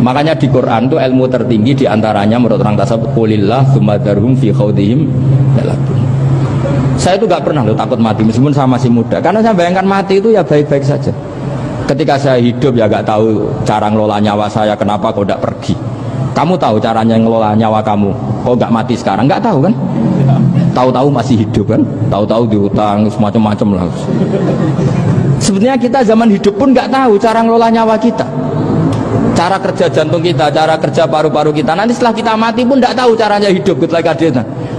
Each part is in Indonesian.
Makanya di Quran itu ilmu tertinggi diantaranya menurut orang tasawuf qulillah tsumma dzarhum fi khaudihim yalabun. Saya itu gak pernah loh takut mati meskipun saya masih muda, karena saya bayangkan mati itu ya baik-baik saja. Ketika saya hidup ya gak tahu cara ngelola nyawa saya, kenapa kok gak pergi. Kamu tahu caranya ngelola nyawa kamu, kok gak mati sekarang? Gak tahu kan? Tahu-tahu masih hidup kan? Tahu-tahu diutang semacam-macam lah. Sebenarnya kita zaman hidup pun gak tahu cara ngelola nyawa kita, cara kerja jantung kita, cara kerja paru-paru kita. Nanti setelah kita mati pun gak tahu caranya hidup gitu lagi.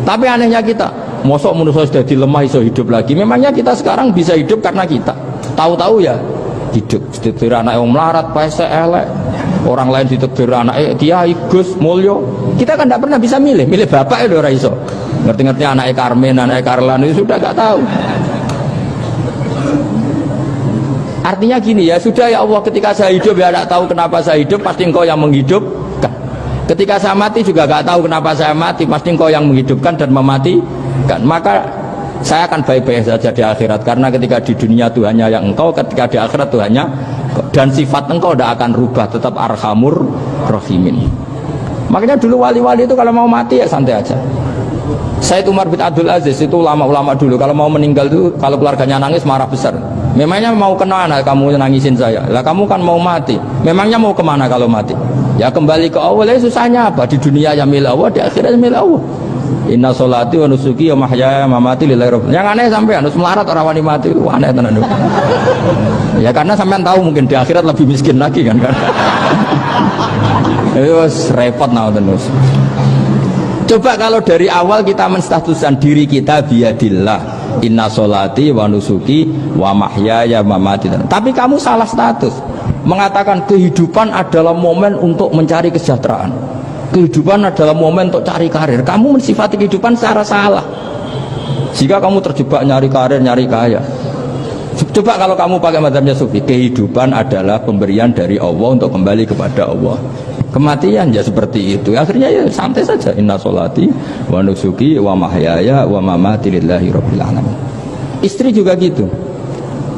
Tapi anehnya kita, mosok manusia sudah dilemah iso hidup lagi. Memangnya kita sekarang bisa hidup karena kita tahu-tahu ya hidup. Ditekdir anak yang melarat, pesek, elek. Orang lain ditekdir anak Kiai, Gus, Mulyo. Kita kan tidak pernah bisa milih bapak ya ora iso. Ngerti-ngerti anak Karmen, anak Karlan itu sudah gak tahu. Artinya gini ya, sudah ya Allah, ketika saya hidup ya tidak tahu kenapa saya hidup, pasti Engkau yang menghidupkan. Ketika saya mati juga gak tahu kenapa saya mati, pasti Engkau yang menghidupkan dan mematikan. Maka saya akan baik-baik saja di akhirat, karena ketika di dunia Tuhannya yang Engkau, ketika di akhirat Tuhannya, dan sifat Engkau tidak akan rubah, tetap arhamur rahimin. Makanya dulu wali-wali itu kalau mau mati ya santai aja. Said Umar bin Abdul Aziz itu ulama-ulama dulu kalau mau meninggal itu, kalau keluarganya nangis marah besar. Memangnya mau kemana kamu nangisin saya? Lah kamu kan mau mati. Memangnya mau kemana kalau mati? Ya kembali ke Allah. Ya susahnya apa? Di dunia ya milik Allah, di akhirat milik Allah. Inna sholati wa nusuki wa mahyaya wa mamati lillahi rabbil. Yang aneh sampai harus melarat orang wani mati itu aneh tenan. Ya karena sampean tahu mungkin di akhirat lebih miskin lagi kan. Terus repot nah terus. Coba kalau dari awal kita menstatuskan diri kita biadillah. Inna sholati wa nusuki wa mahyaya wa mamati. Tapi kamu salah status. Mengatakan kehidupan adalah momen untuk mencari kesejahteraan. Kehidupan adalah momen untuk cari karir. Kamu mensifati kehidupan secara salah. Jika kamu terjebak nyari karir, nyari kaya. Coba kalau kamu pakai mazhabnya Sufi, kehidupan adalah pemberian dari Allah untuk kembali kepada Allah. Kematian ya seperti itu. Akhirnya ya santai saja. Inna sholati wa nusuki wa mahyaya wa mamati lillahi rabbil alamin. Istri juga gitu.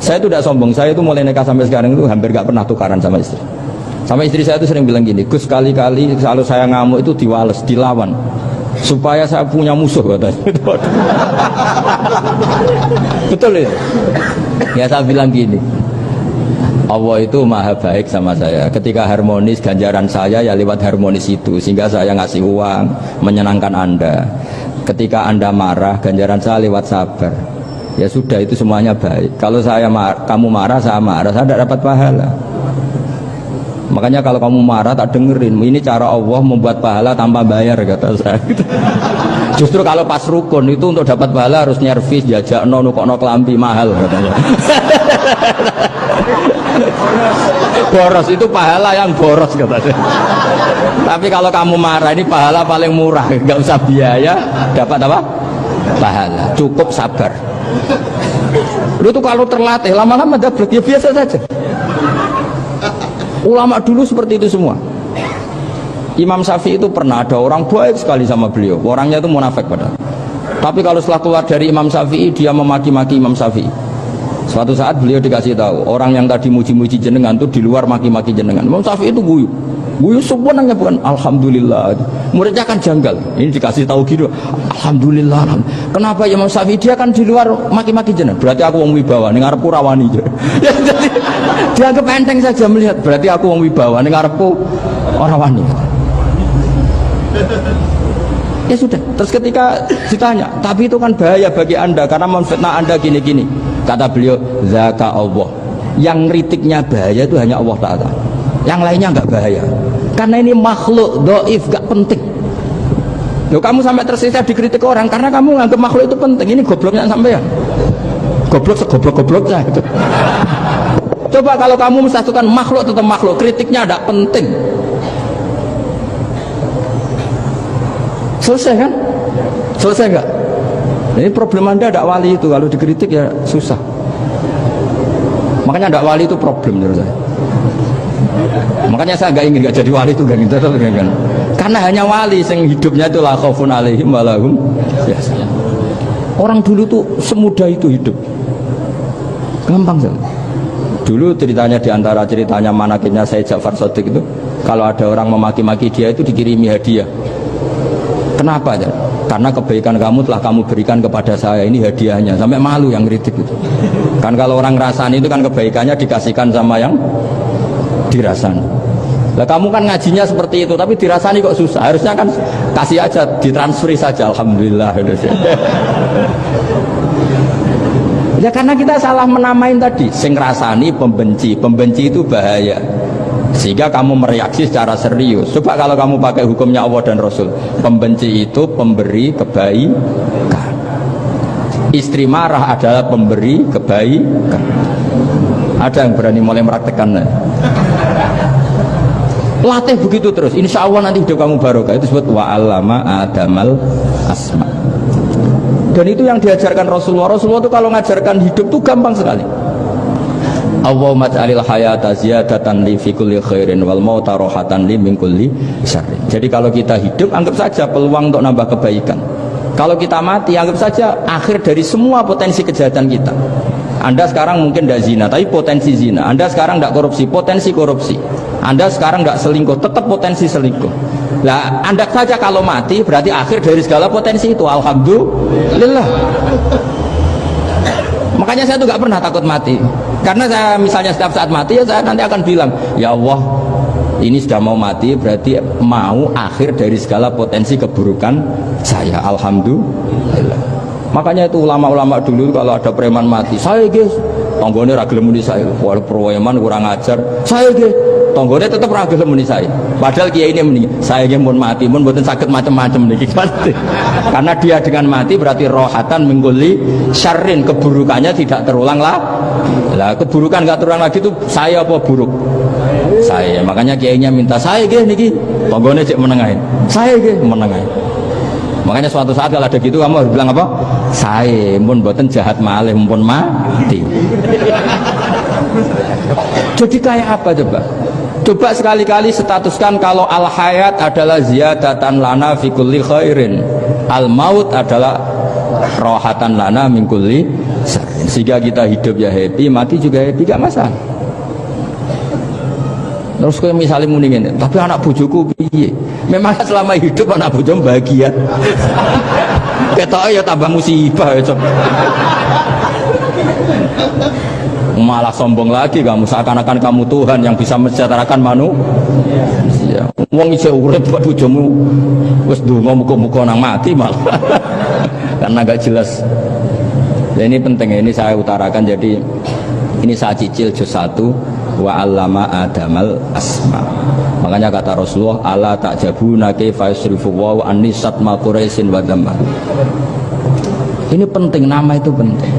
Saya itu tidak sombong. Saya itu mulai nikah sampai sekarang itu hampir gak pernah tukaran sama istri. Sama istri saya itu sering bilang gini, Gus, kali-kali kalau saya ngamuk itu diwales, dilawan, supaya saya punya musuh katanya. Betul ya? Ya saya bilang gini, Allah itu maha baik sama saya. Ketika harmonis, ganjaran saya ya lewat harmonis itu, sehingga saya ngasih uang menyenangkan Anda. Ketika Anda marah, ganjaran saya lewat sabar. Ya sudah, itu semuanya baik. Kalau kamu marah, saya tidak dapat pahala. Makanya kalau kamu marah tak dengerin. Ini cara Allah membuat pahala tanpa bayar, kata saya. Justru kalau pas rukun itu untuk dapat pahala harus nyervis, jajak nukokno kelambi mahal, katanya. Boros itu pahala yang boros, katanya. Tapi kalau kamu marah ini pahala paling murah, nggak usah biaya, dapat apa? Pahala, cukup sabar. Lu tuh kalau terlatih lama-lama dapat ya biasa saja. Ulama dulu seperti itu semua. Imam Syafi'i itu pernah ada orang baik sekali sama beliau. Orangnya itu munafik padahal. Tapi kalau setelah keluar dari Imam Syafi'i, dia memaki-maki Imam Syafi'i. Suatu saat beliau dikasih tahu, orang yang tadi muji-muji jenengan itu di luar maki-maki jenengan. Imam Syafi'i itu guyu. Guyu sebenarnya bukan alhamdulillah. Muridnya kan janggal. Ini dikasih tahu gitu. Alhamdulillah. Kenapa Imam Syafi'i dia kan di luar maki-maki jenengan? Berarti aku wong wibawa, ning ngarepku rawani. Ya jadi dianggap enteng saja melihat, berarti aku wong wibawa, ning ngarepku ora wani. Ya sudah. Terus ketika ditanya, tapi itu kan bahaya bagi Anda karena memfitnah Anda gini-gini. Kata beliau, zaka Allah. Yang kritiknya bahaya itu hanya Allah Ta'ala. Yang lainnya enggak bahaya. Karena ini makhluk dhaif, enggak penting. Loh, kamu sampai tersisa dikritik orang karena kamu nganggap makhluk itu penting. Ini gobloknya sampean. Goblok segoblok-gobloknya itu. Coba kalau kamu mensatukan makhluk tetap makhluk, kritiknya enggak penting. Selesai kan? Selesai enggak? Ini problem Anda ada wali itu, kalau dikritik ya susah. Makanya ada wali itu problem menurut saya. Makanya saya nggak jadi wali itu kan. Karena hanya wali yang hidupnya itu la khaufun alaihim wa lahum yahzanun. Orang dulu tuh semudah itu hidup. Gampang saja. Dulu ceritanya, diantara ceritanya manakibnya Sayyid Ja'far Shadiq itu, kalau ada orang memaki-maki dia itu dikirimi hadiah. Kenapa? Karena kebaikan kamu telah kamu berikan kepada saya, ini hadiahnya. Sampai malu yang kritik itu. Kan kalau orang rasani itu kan kebaikannya dikasihkan sama yang dirasani. Lah kamu kan ngajinya seperti itu, tapi dirasani kok susah. Harusnya kan kasih aja, ditransferi saja. Alhamdulillah. Ya karena kita salah menamain tadi. Sing rasani pembenci, pembenci itu bahaya. Sehingga kamu mereaksi secara serius. Coba kalau kamu pakai hukumnya Allah dan Rasul, pembenci itu pemberi kebaikan. Istri marah adalah pemberi kebaikan. Ada yang berani mulai mempraktekannya? Latih begitu terus, insya Allah nanti hidup kamu barokah. Itu disebut wa'allama adamal asma. Dan itu yang diajarkan Rasulullah. Rasulullah itu kalau ngajarkan hidup itu gampang sekali. Allahumma ja'alil hayata ziyadatan li fi kulli khairin wal mauta rohatan li min kulli syarrin. Jadi kalau kita hidup, anggap saja peluang untuk nambah kebaikan. Kalau kita mati, anggap saja akhir dari semua potensi kejahatan kita. Anda sekarang mungkin tidak zina, tapi potensi zina. Anda sekarang tidak korupsi, potensi korupsi. Anda sekarang tidak selingkuh, tetap potensi selingkuh. Nah, Anda saja kalau mati, berarti akhir dari segala potensi itu. Alhamdulillah. Makanya saya tuh nggak pernah takut mati. Karena saya misalnya setiap saat mati, ya saya nanti akan bilang, ya Allah, ini sudah mau mati, berarti mau akhir dari segala potensi keburukan saya. Alhamdulillah. Makanya itu ulama-ulama dulu kalau ada preman mati, saya guys, tonggone ragil muni saya, walau preman kurang ajar, saya guys, tonggone tetap ragil muni saya. Padahal kiai ini muni, saya guys mau mati, mau buatin sakit macam-macam nih, karena dia dengan mati berarti rohatan mengguli syarrin, keburukannya tidak terulang lah. Lah keburukan nggak terulang lagi itu saya apa buruk? Saya. Makanya kiainya minta saya guys niki, tonggone cek menengahin, saya guys menengahin. Makanya suatu saat kalau ada gitu kamu harus bilang apa? Saya pun buatan jahat malih pun mati. Jadi kayak apa coba? Coba sekali-kali statuskan kalau al hayat adalah ziyadatan lana fi kulli khairin, al maut adalah rohatan lana min kulli syarrin. Sehingga kita hidup ya happy, mati juga happy, gak masalah. Terus kayak misalnya muni ngene, tapi anak bojoku piye? Memang selama hidup anak bojo bahagia. Ketok ya tambah musibah ya, Cok. Malah sombong lagi kamu, seakan-akan kamu Tuhan yang bisa mensejahterakan manusia. Wong isih urip kok bojomu wis ndonga muga-muga nang mati malah. Karena gak jelas. Ya ini penting, ini saya utarakan. Jadi ini saya cicil juz 1 wa 'allama adamal asma. Makanya kata Rasulullah, ala ta'jabuna kaifa yusrifu wa annisat ma quraisin wa dhamma. Ini penting, nama itu penting.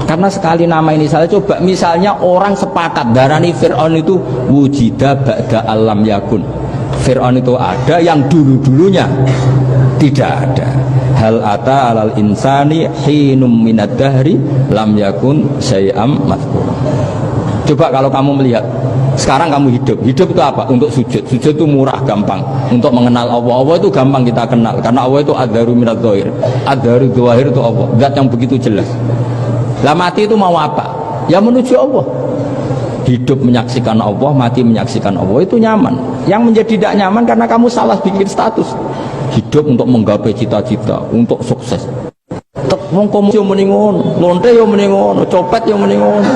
Karena sekali nama ini saya coba, misalnya orang sepakat darani Fir'aun itu wujida ba'da alam yakun. Fir'aun itu ada yang dulu-dulunya tidak ada. Hal ata alal insani hinum minad dahri lam yakun syai'am madhkura. Coba kalau kamu melihat sekarang kamu hidup itu apa? Untuk sujud. Sujud itu murah, gampang. Untuk mengenal Allah, Allah itu gampang kita kenal karena Allah itu adzaru minadz dzahir. Adzaru dzahir itu Allah, zat yang begitu jelas. Lah mati itu mau apa? Ya menuju Allah. Hidup menyaksikan Allah, mati menyaksikan Allah, itu nyaman. Yang menjadi tidak nyaman karena kamu salah bikin status. Hidup untuk menggapai cita-cita, untuk sukses. Wong komo yo muni ngono, lonte yo muni ngono, copet yo muni ngono.